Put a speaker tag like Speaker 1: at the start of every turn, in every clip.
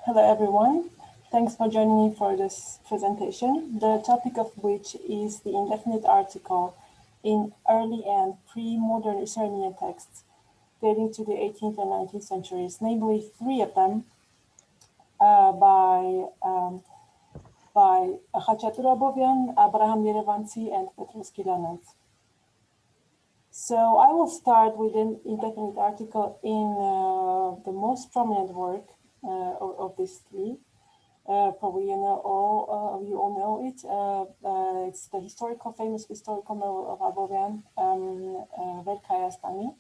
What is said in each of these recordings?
Speaker 1: Hello, everyone. Thanks for joining me for this presentation, the topic of which is the indefinite article in early and pre-modern Eastern Armenian texts dating to the 18th and 19th centuries, namely three of them by Khachatur Abovyan, Abraham Erewantsi, and Petros Kilanets. So I will start with an indefinite article in the most prominent work of these three. Probably you all know it. It's the famous historical novel of Abovyan, Velkaya Stani.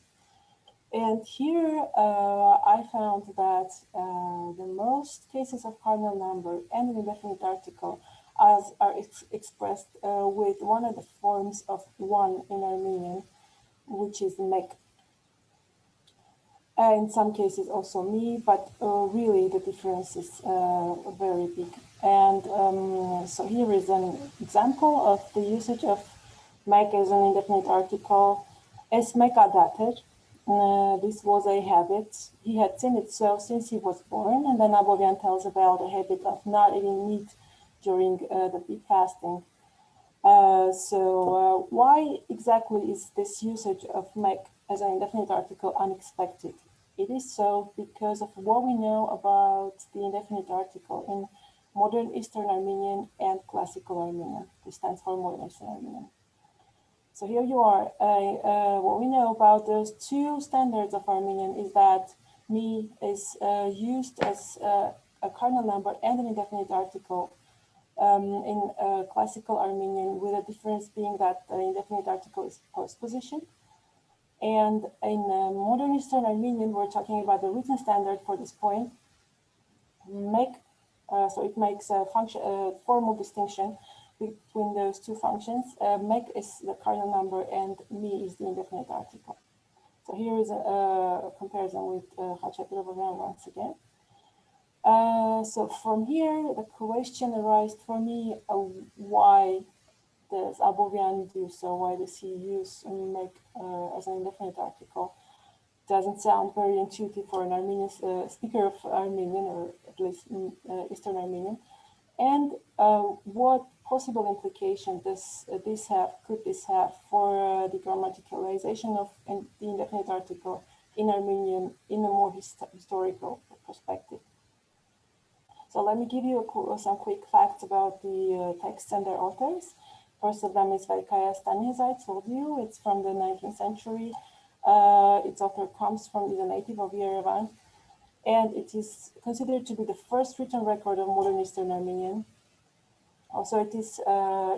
Speaker 1: And here I found that the most cases of cardinal number and an indefinite article are expressed with one of the forms of one in Armenian, which is mek. In some cases also me, but really the difference is very big. And so here is an example of the usage of mek as an indefinite article. Es mek adater. This was a habit. He had seen it so since he was born. And then Abovyan tells about the habit of not eating meat during the big fasting. So why exactly is this usage of mek as an indefinite article unexpected? It is so because of what we know about the indefinite article in modern Eastern Armenian and classical Armenian. This stands for modern Eastern Armenian. So here you are. What we know about those two standards of Armenian is that mi is used as a cardinal number and an indefinite article in classical Armenian, with a difference being that the indefinite article is postposition. And in modern Eastern Armenian, we're talking about the written standard for this point. So it makes a formal distinction between those two functions. Mek is the cardinal number and mi is the indefinite article. So here is a comparison with Khachatur Abovyan once again. So from here, the question arises for me, why does Abovyan do so? Why does he use mek as an indefinite article? Doesn't sound very intuitive for an Armenian speaker of Armenian, or at least Eastern Armenian. And what possible implication does this have, could this have for the grammaticalization of the indefinite article in Armenian in a more historical perspective? So let me give you some quick facts about the texts and their authors. First of them is Velkaya Stani, as I told you. It's from the 19th century. Its author is a native of Yerevan, and it is considered to be the first written record of modern Eastern Armenian. Also, it is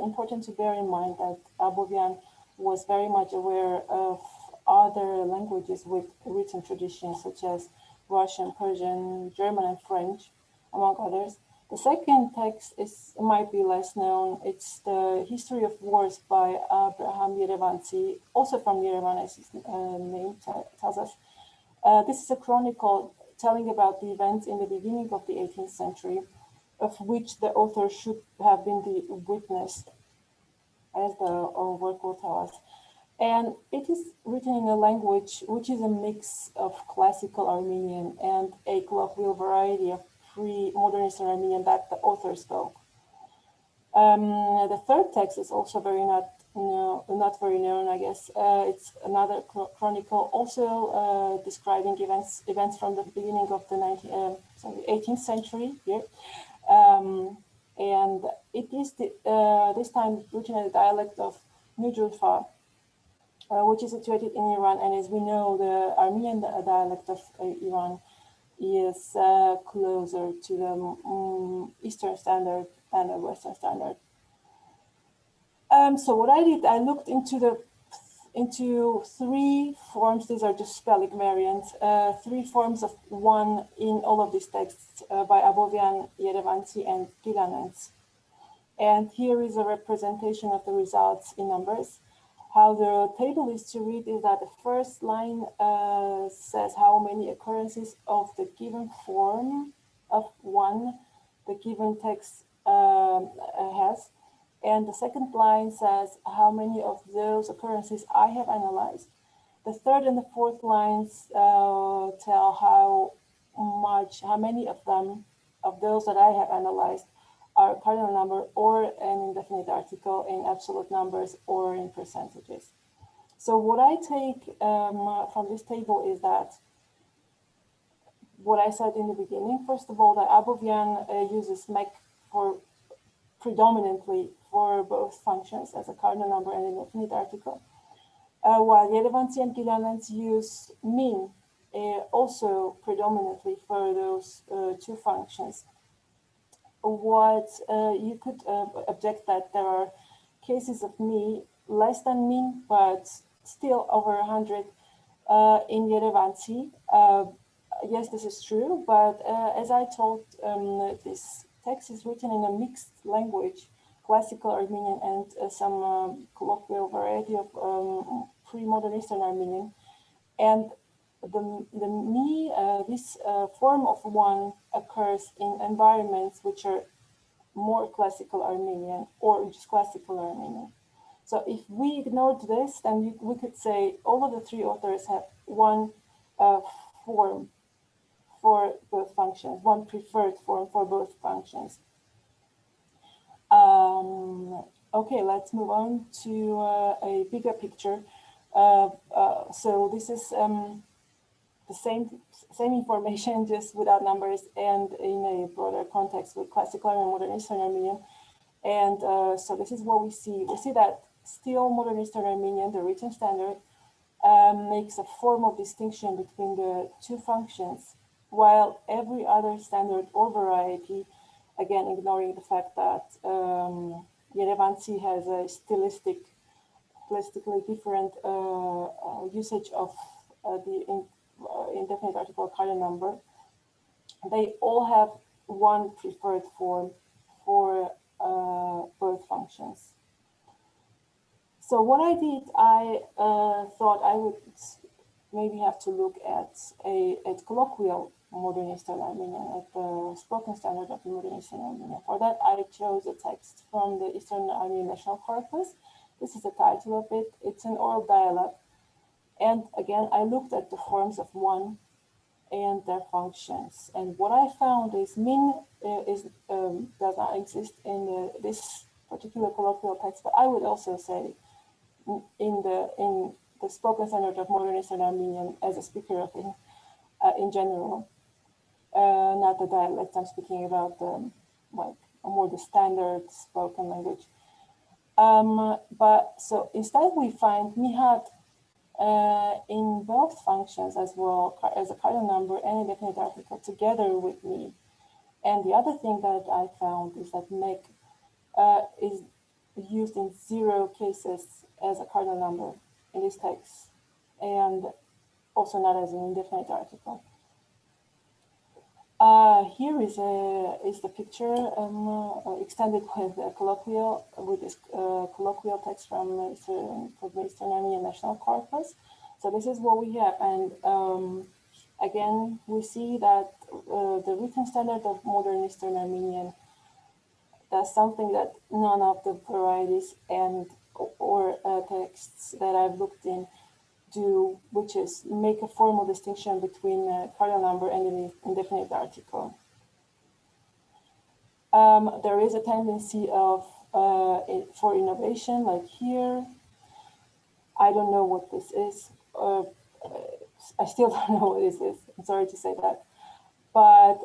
Speaker 1: important to bear in mind that Abovyan was very much aware of other languages with written traditions, such as Russian, Persian, German, and French, among others. The second text might be less known. It's the History of Wars by Abraham Erewantsi, also from Yerevan, as his name tells us. This is a chronicle telling about the events in the beginning of the 18th century, of which the author should have been the witness, as the work will tell us. And it is written in a language which is a mix of classical Armenian and a colloquial variety of pre-modern Eastern Armenian that the author spoke. The third text is also not very known, I guess. It's another chronicle, also describing events from the beginning of the 18th century here. And it is this time written in the dialect of Nujulfa, which is situated in Iran. And as we know, the Armenian dialect of Iran is closer to the Eastern Standard than the Western Standard. So what I did, I looked into three forms. These are just spelling variants. Three forms of one in all of these texts by Abovyan, Erewantsi, and Kilanets. And here is a representation of the results in numbers. How the table is to read is that the first line says how many occurrences of the given form of one the given text has. And the second line says how many of those occurrences I have analyzed. The third and the fourth lines tell how many of them of those that I have analyzed are cardinal number or an indefinite article in absolute numbers or in percentages. So what I take from this table is that what I said in the beginning, first of all, that Abovian uses MEC for predominantly for both functions as a cardinal number and an indefinite article, while Erewantsi and Gilanens use min also predominantly for those two functions. What you could object that there are cases of mi less than min, but still over 100 in Erewantsi. Yes, this is true, but as I told, this text is written in a mixed language, classical Armenian and some colloquial variety of pre-modern Eastern Armenian. And this form of one occurs in environments which are more classical Armenian or just classical Armenian. So if we ignored this, then we could say all of the three authors have one form for both functions, one preferred form for both functions. Okay, let's move on to a bigger picture. So this is the same information, just without numbers and in a broader context with classical and modern Eastern Armenian. And so this is what we see. We see that still modern Eastern Armenian, the written standard, makes a formal distinction between the two functions, while every other standard or variety, again, ignoring the fact that Erewantsi has a stylistically different usage of the indefinite article cardinal number, they all have one preferred form for both functions. So what I did, I thought I would maybe have to look at colloquial modern Eastern Armenian, at the spoken standard of the modern Eastern Armenian. For that, I chose a text from the Eastern Armenian National Corpus. This is the title of it. It's an oral dialogue. And again, I looked at the forms of one and their functions. And what I found is min does not exist in this particular colloquial text, but I would also say in the spoken standard of modern Eastern Armenian as a speaker of it in general, not the dialect. I'm speaking about like more the standard spoken language. But so instead we find mihat in both functions as well as a cardinal number and indefinite article together with me. And the other thing that I found is that mek is used in 0 cases as a cardinal number in this text, and also not as an indefinite article. Here is the picture extended with this colloquial text from Eastern Armenian National Corpus. So this is what we have, and again we see that the written standard of modern Eastern Armenian does something that none of the varieties and or texts that I've looked in do, which is make a formal distinction between a cardinal number and an indefinite article. There is a tendency of for innovation, like here. I don't know what this is. I still don't know what this is. I'm sorry to say that. But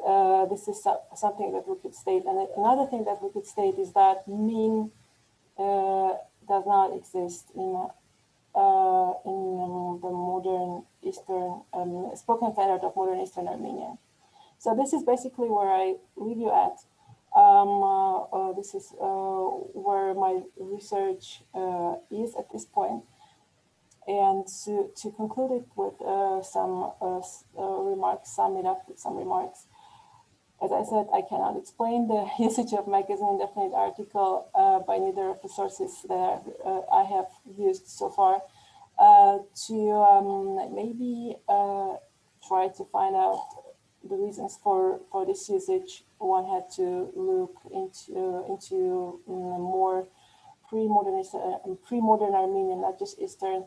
Speaker 1: this is something that we could state. And another thing that we could state is that min does not exist in the modern Eastern, spoken standard of modern Eastern Armenian. So this is basically where I leave you at. This is where my research is at this point. And to conclude it with some remarks, sum it up with some remarks. As I said, I cannot explain the usage of mek as an indefinite article by neither of the sources that I have used so far. To maybe try to find out the reasons for this usage, one had to look into more pre-modern Armenian, not just Eastern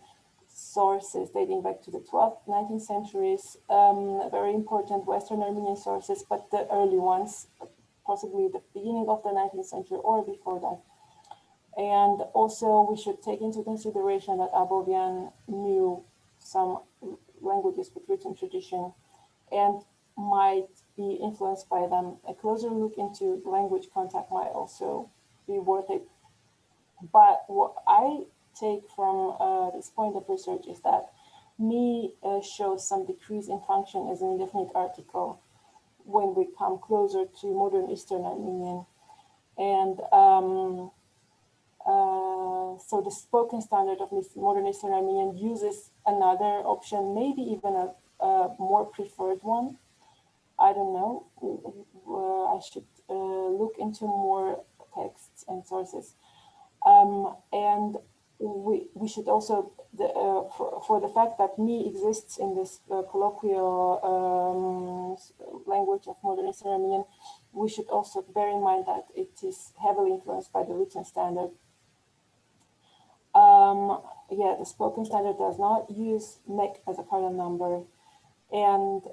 Speaker 1: sources dating back to the 12th, 19th centuries, very important Western Armenian sources, but the early ones, possibly the beginning of the 19th century or before that. And also we should take into consideration that Abovian knew some languages with written tradition and might be influenced by them. A closer look into language contact might also be worth it. But what I take from this point of research is that me shows some decrease in function as an indefinite article when we come closer to modern Eastern Armenian. And so the spoken standard of modern Eastern Armenian uses another option, maybe even a more preferred one. I don't know. I should look into more texts and sources. And we should also, for the fact that me exists in this colloquial language of modern Eastern Armenian, we should also bear in mind that it is heavily influenced by the written standard. Yeah, the spoken standard does not use mek as a cardinal number. And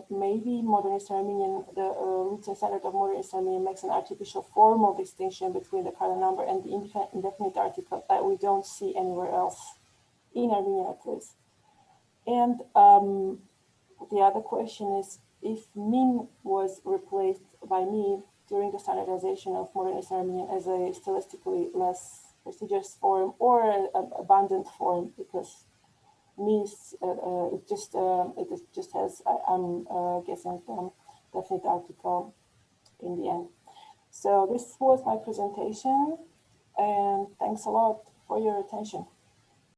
Speaker 1: maybe modern Eastern Armenian, the written standard of modern Eastern Armenian makes an artificial formal distinction between the cardinal number and the indefinite article that we don't see anywhere else, in Armenian at least. And the other question is, if min was replaced by me during the standardization of modern Eastern Armenian as a stylistically less prestigious form or an abundant form, because means it just has, I'm guessing, definite article in the end. So this was my presentation, and thanks a lot for your attention.